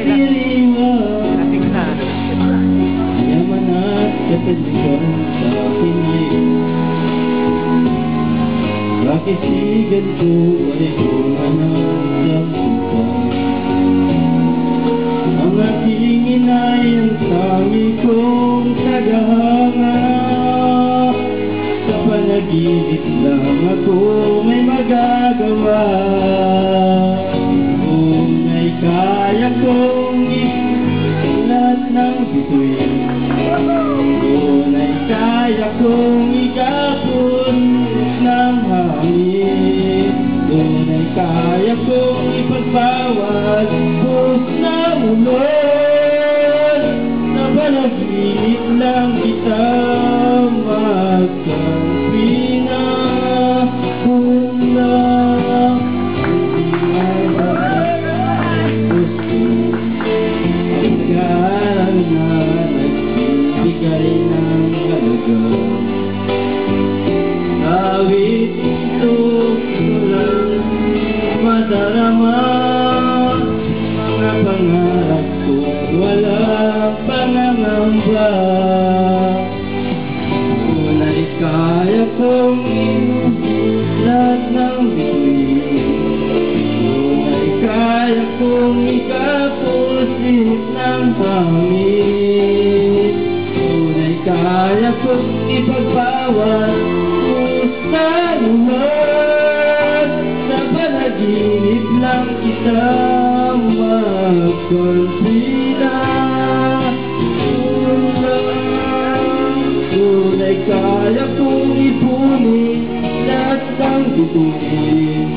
diriwang Ating na. yaman at katalikan sa akin ay bakit si ganito ay humanap sa lupa ang aking inay ang tangi kong tagahanga sa panaginip lang ako may magagawa tunay kaya kong isulat ng bituin tunay kaya kong ikapon ng hangin tunay kaya kong ipagbawas bus na ulod sa panaginip lang kita magkampi na hula nagbibigay ng halaga awit ito walang madarama mga pangarap ko walang pangangamba tunay kaya kong inulat ng bituin tunay kaya kong ikapusit ng hangin tunay kaya kong ipagbawas sa lumat sa panaginip lang kita magkansila tunay kaya kong ipunin lahat ng bituin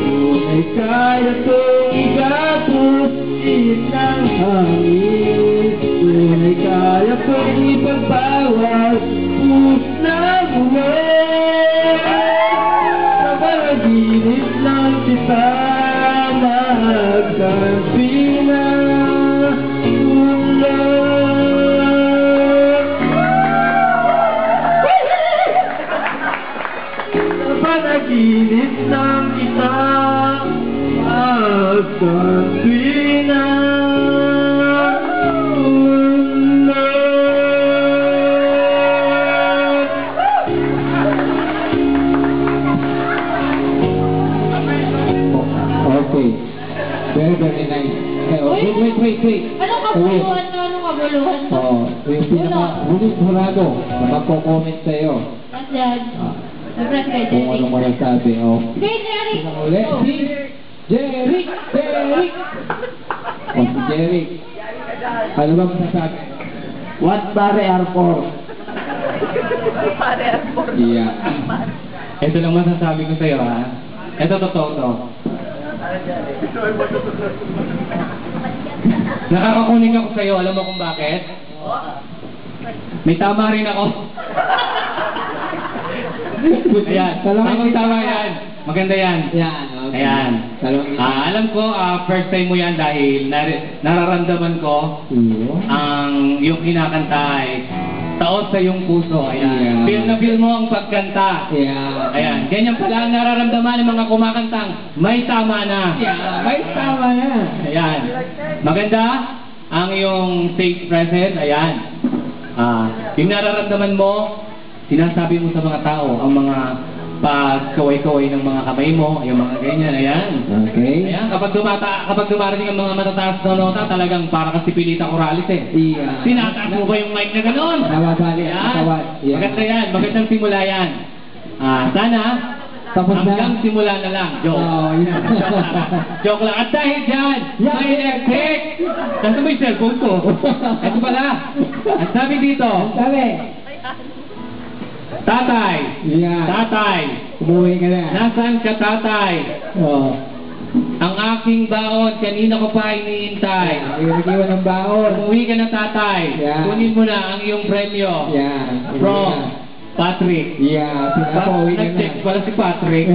tunay kaya kong ikapusit ng hangin tunay kaya kong ipagbawas na buwan sa panaginip lang kita magkampi na ulan sa panaginip lang kita magkampi na Okay. Very, very nice. Okay, oh, wait. Anong kabuluhan to? Anong kabuluhan to? Yung pinaka-hurado na magko-comment sa'yo. Nandyan. Nabras kay Kung Derek. anong masasabi, oh. Kay Derek! Isang ulit, Oh. si Jeric! O, si Jeric. Ano ba masasabi? what pare are for Yeah. Ito lang masasabi ko sa'yo, ha? Ito totoo to. Nakakakunik ako sa'yo, alam mo kung bakit? May tama rin ako. Ayan, tama yan. Maganda yan. Yan, okay. Ayan. Alam ko, first time mo yan dahil nararamdaman ko ang yung kinakanta ay taos sa iyong puso. Ayan. Yeah. Feel na feel mo ang pagkanta. Yeah. Ayan. Ganyan pala ang nararamdaman ng mga kumakantang may tama na. Yeah, may tama na. Ayan. Maganda ang iyong stage presence. Ayan. Yung nararamdaman mo, sinasabi mo sa mga tao, ang mga pagkaway-kaway ng mga kamay mo, yung mga ganyan, ayan. Okay. Ayan, kapag dumarating ang mga matataas na nota, talagang para kasi Pilita Corrales eh. Yeah. Tinataas mo ba yung mic na gano'n? Nababali ang katawan. Yeah. Maganda yan, magandang simula yan. Sana, Tapos na. hanggang simula na lang. Joke. Oh, yeah. Joke lang. At dahil dyan, may electric! Nasa mo yung cellphone ko? Ito pala. At sabi dito, Sabi. Tatay! Yeah. Tatay! Umuwi ka na. Nasaan ka, tatay? Oh. Ang aking baon, kanina ko pa iniintay. Nag-iwan ng baon. Umuwi ka na, tatay. Yeah. Kunin mo na ang iyong premyo. Yeah. From Patrick. Yeah. Pinapauwi ka na. Nag-text pala si Patrick.